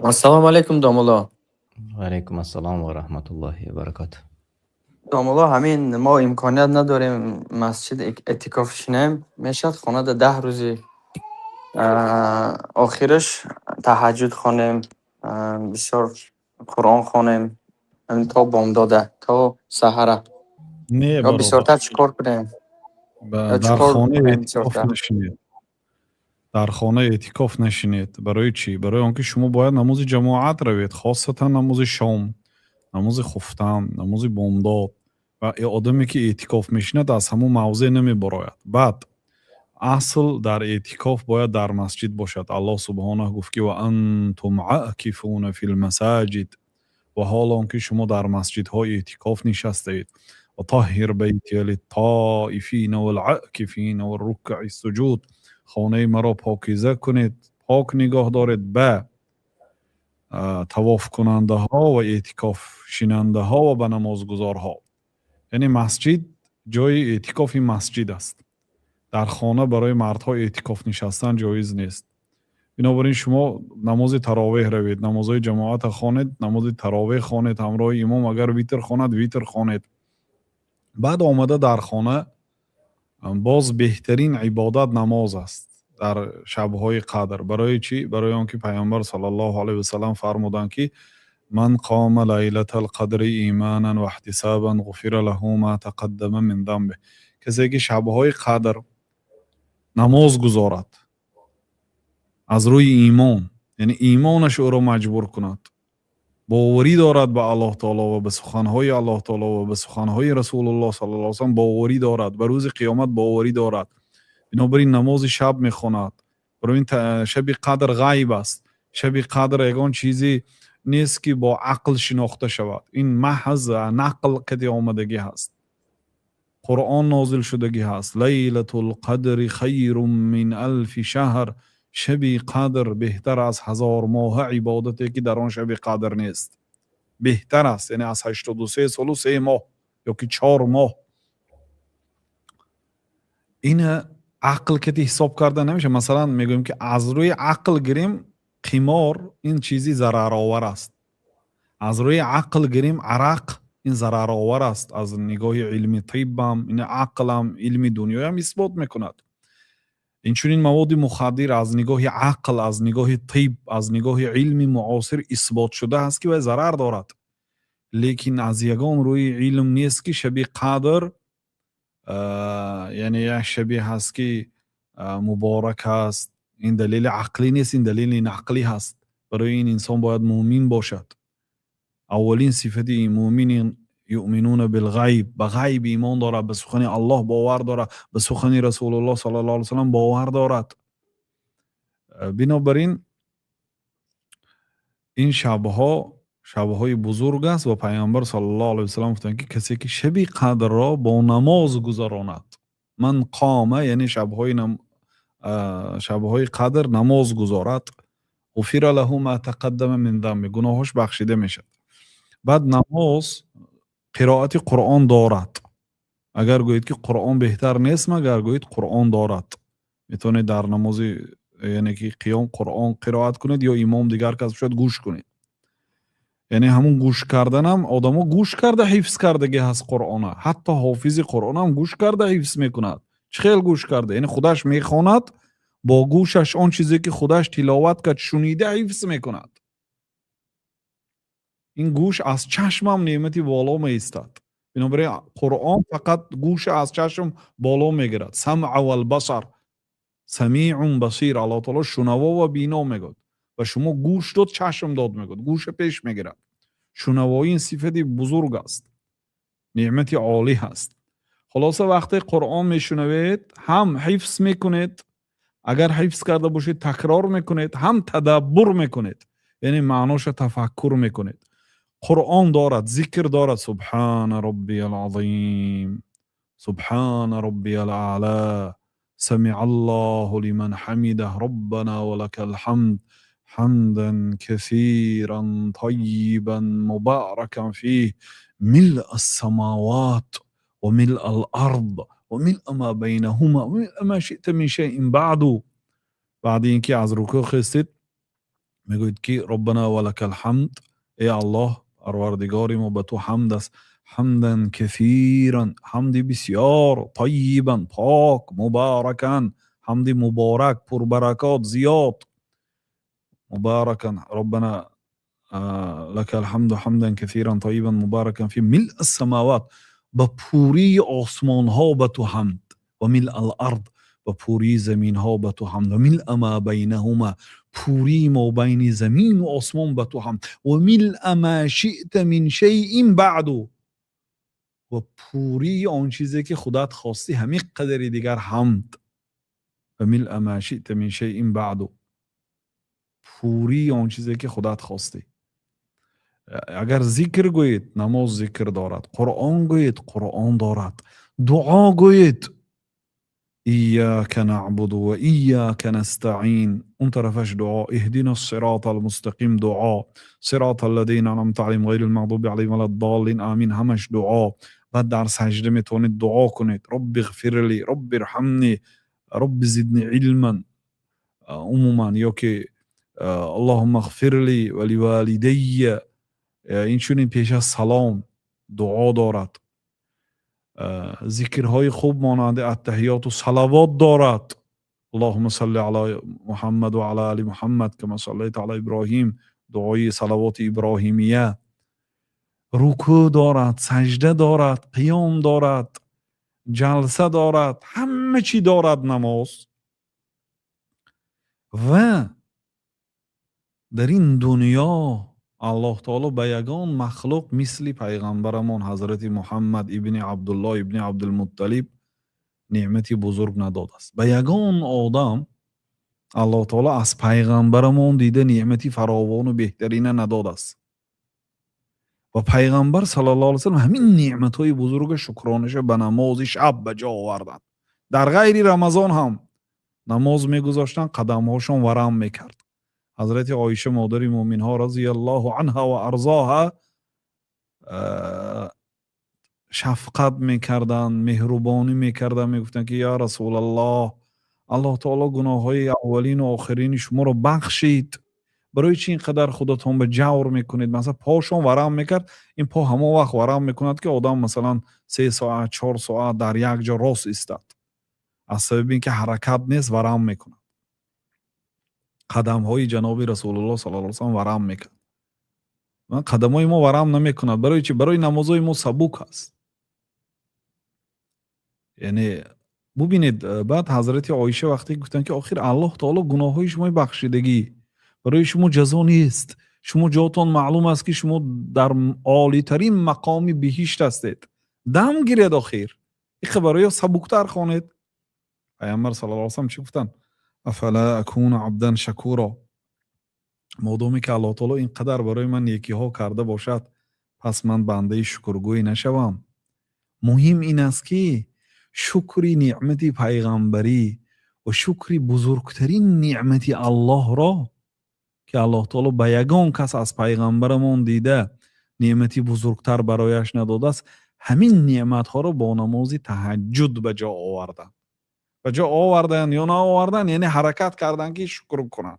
السلام علیکم دامولا. و علیکم السلام و رحمت الله و برکاته. دامولا همین ما امکانیت نداریم مسجد اعتکاف شنیم، میشد خانه ده 10 روزی آخرش تهجد خانیم، بسیار قرآن خانیم، همین تا بامداده تا سحره. نه یا برابر. بسیارتر چیکار کنیم یا در چیکار خانه کنیم اعتکاف بسیارتر؟ نشینید. در خانه اعتکاف نشینید. برای چی؟ برای آنکه شما باید نماز جماعت روید، خاصتا نماز شام، نماز خفتن، نماز بامداد. و آدمی که اعتکاف میشیند از همون موضع نمی براید. بعد اصل در اعتکاف باید در مسجد باشد. الله سبحانه گفت که و انتم عاکفون فی المساجد، و حال آنکه شما در مسجدهای اعتکاف نشسته اید. و طهر بیتی للطائفین والعاکفین والرکع السجود، خانه مرا پاکیزه کنید، پاک نگاه دارید به طواف کننده ها و اعتکاف شیننده ها و به نمازگزارها. یعنی مسجد جای اعتکاف مسجد است. در خانه برای مردها اعتکاف نشستن جایز نیست. بنابراین شما نماز تراویح روید، نمازهای جماعت خوانید، نماز تراویح خوانید، همراه امام اگر ویتر خواند ویتر خوانید. بعد آمده در خانه باز بهترین عبادت نماز است در شبهای قدر. برای چی؟ برای آنکه پیامبر صلی الله علیه و سلم فرمودند که من قام لیلة القدر ایمانا و احتسابا غفر له ما تقدم من ذنبه. کسی که شبهای قدر نماز گذارد از روی ایمان، یعنی ایمانش او را مجبور کند، باوری دارد به الله تعالی و به سخنهای الله تعالی و به سخنهای رسول الله صلی الله علیه و سلم باوری دارد، به روز قیامت باوری دارد، بنابراین نماز شب میخواند. برای این شب قدر غیب است. شب قدر یگان چیزی نیست که با عقل شناخته شود. این محض نقل که آمدگی هست. قرآن نازل شدگی هست. لیلة القدر خیر من الف شهر. شب قدر بهتر از 1000 ماه عبادتی که در آن شب قدر نیست. بهتر است، یعنی از 83 سال و 3 ماه یا که 4 ماه. این عقل که حساب کرده نمیشه. مثلا میگویم که از روی عقل گیریم قمار، این چیزی ضرر آور است. از روی عقل گیریم عرق، این ضرر آور است. از نگاه علمی طب هم این عقل هم علم دنیا هم اثبات میکند. این چون این مواد مخدر از نگاه عقل، از نگاه طب، از نگاه علم معاصر اثبات شده است که ضرر دارد. لیکن از یگان روی علم نیست که شب قدر یعنی یک شبی هست که مبارک هست. این دلیل عقلی نیست، این دلیل نقلی هست. برای این انسان باید مؤمن باشد. اولین صفت مؤمن یؤمنون بالغیب، به غیب ایمان دارد، به سخن الله باور دارد، به سخن رسول الله صلی الله علیه و سلم باور دارد. بنابراین این شبهای بزرگ است و پیامبر صلی الله علیه و سلم گفتند که کسی که شب قدر را با نماز گذراند، من قامه یعنی شبهای قدر نماز گذارد، غفر له ما تقدم من ذنب، گناهش بخشیده میشد. بعد نماز قرائت قرآن دارد. اگر گویید که قرآن بهتر نیست، مگر گویید قرآن دارد. میتونید در نماز یعنی که قیام قرآن قرائت کنید یا امام دیگر کس شد گوش کنید. یعنی همون گوش کردن هم آدمو گوش کرده حفظ کردگی هست قرآن. حتی حافظ قرآن هم گوش کرده حفظ میکند. چخیل گوش کرده؟ یعنی خودش میخواند، با گوشش آن چیزی که خودش تلاوت کرد شنیده حفظ میکند. این گوش از چشم هم نعمتی بالا میستد. بنابراین قرآن فقط گوش از چشم بالا میگیرد. سمع و البصر، سمیع بصیر. الله تعالی شنوا و بینا میگد و شما گوش داد چشم داد میگد، گوش پیش میگیرد. شنوایی این صفت بزرگ است، نعمت عالی هست. خلاصه وقتی قرآن میشنوید هم حفظ میکنید، اگر حفظ کرده باشید تکرار میکنید، هم تدبر میکنید، یعنی معناش تفکر میکنید. قرآن دارد، ذکر دارد. سبحان ربی العظیم، سبحان ربی الاعلا، سمع الله لمن حمده، ربنا ولك الحمد، حمدا كثيرا طيبا مباركا فيه، ملء السماوات وملء الأرض وملء ما بينهما وملء ما شئت من شيء بعد. بعد اینکه از رکوع خستید میگوید که ربنا ولک الحمد، ای الله پروردگار ما به تو حمد است، حمدا کثیرا، حمد بسیار، طیبا پاک، مبارکا، حمد مبارک پربرکات زیاد، مبارکا ربنا لك الحمد حمدا كثيرا طيبا مباركا في ملء السماوات، بپوری آسمان ها به تو حمد، و ملء الارض، بپوری زمین ها به تو حمد، و ملء ما بینهما، پوری ما بین زمین و آسمان به تو حمد، و ملء ما شئت من شیء بعد، و پوری آن چیزی که خودت خواستی همین قدری دیگر حمد، و ملء ما شئت من شیء بعد، پوری آن چیزی که خودت خواستی. اگر ذکر گویید نماز ذکر دارد، قرآن گویید قرآن دارد، دعا گویید ایاک نعبد و ایاک نستعین، اون طرفش دعا اهدنا الصراط المستقیم، دعا صراط الذین انعمت علیهم غیر المغضوب علیهم ولا الضالین، آمین، همش دعا. بعد در سجده میتونید دعا کنید رب اغفر لی، رب ارحمنی، رب زدنی علما، عموما، یا که اللهم اغفر لی ولوالدی، این چونین پیش از سلام دعا دارد. ذکرهای خوب مانند التحیات و صلوات دارد، اللهم صل علی محمد و علی آل محمد کما صلیت علی ابراهیم، دعای صلوات ابراهیمیه. رکوع دارد، سجده دارد، قیام دارد، جلسه دارد، همه چی دارد نماز. و در این دنیا الله تعالی به یگان مخلوق مثل پیغمبرمان حضرت محمد ابن عبدالله ابن عبدالمطلب نعمتی بزرگ نداده است. به یگان آدم الله تعالی از پیغمبرمان دیده نعمتی فراوان و بهترین نداده است. و پیغمبر صلی الله علیه و سلم همین نعمتهای بزرگ شکرانش به نماز شب به جا آوردند. در غیر رمضان هم نماز میگذاشتن، قدمهاشون ورم میکرد. حضرت عایشه مادر مومنین ها رضی الله عنها و ارضاها شفقت میکردن، مهربانی میکردن، میگفتن که یا رسول الله، الله تعالی گناه های اولین و آخرین شما رو بخشید، برای چی اینقدر خودتون به جور میکنید؟ مثلا پاشون ورم میکرد، این پا همه وقت ورم میکند که آدم مثلا 3 ساعت 4 ساعت در یک جا راست ایستاد، از سبب اینکه حرکت نیست ورم میکند. قدم های جناب رسول الله صلی الله علیه و سلم ورم میکند. قدم های ما ورم نمیکند. برای چی؟ برای نمازهای ما سبک است. یعنی ببینید، بعد حضرت عایشه وقتی گفتن که آخر الله تعالی گناه های شما بخشیدگی، برای شما جزا نیست، شما جاتون معلوم است که شما در عالی ترین مقام بهشت هستید، دم گیرید آخر، این خبرهای سبکتر خوانید. پیامبر صلی الله علیه و سلم چی گفتن؟ افلا اکون عبدا شکورا، مادامی که الله تعالی اینقدر برای من یکی ها کرده باشد، پس من بنده شکرگوی نشوم؟ مهم این است که شکری نعمت پیغمبری و شکری بزرگترین نعمت الله را که الله تعالی به یگان کس از پیغمبرمون دیده نعمتی بزرگتر برایش نداده است، همین نعمت ها را با نماز تهجد به جا آوردن. به جا آوردن یا نه آوردن یعنی حرکت کردن که شکر کنن.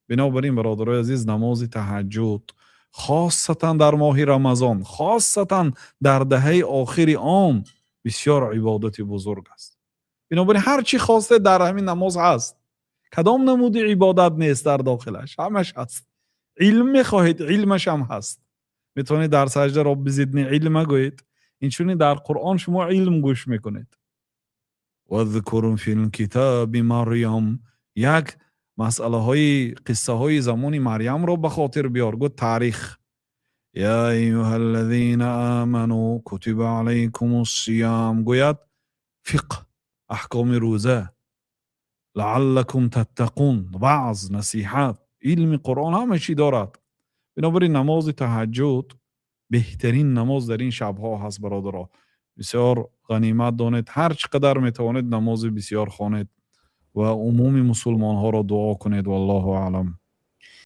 بنابراین برادرای عزیز، نماز تهجد خاصتا در ماه رمضان، خاصتا در دهه آخر آن، بسیار عبادت بزرگ است. بنابراین هر چی خواسته در همین نماز هست. کدام نمود عبادت نیست در داخلش؟ همش هست. علم میخواهید، علمش هم هست. میتونید در سجده رب زدنی علم گویید، این چونی در قرآن شما علم گوش میکنید. و ذکر فی الکتاب مریم، یک مسئله های قصه های زمان مریم رو به خاطر بیار. گفت تاریخ، یا ایها الذین آمنوا کتب علیکم الصیام، گوید فقه، احکام روزه، لعلکم تتقون، وعظ، نصیحت، علم قرآن همه چی دارد. بنابراین نماز تهجد بهترین نماز در این شبها هست. برادرها بسیار غنیمت دانید، هر چقدر میتوانید نماز بسیار خوانید و عموم مسلمان ها را دعا کنید. والله اعلم.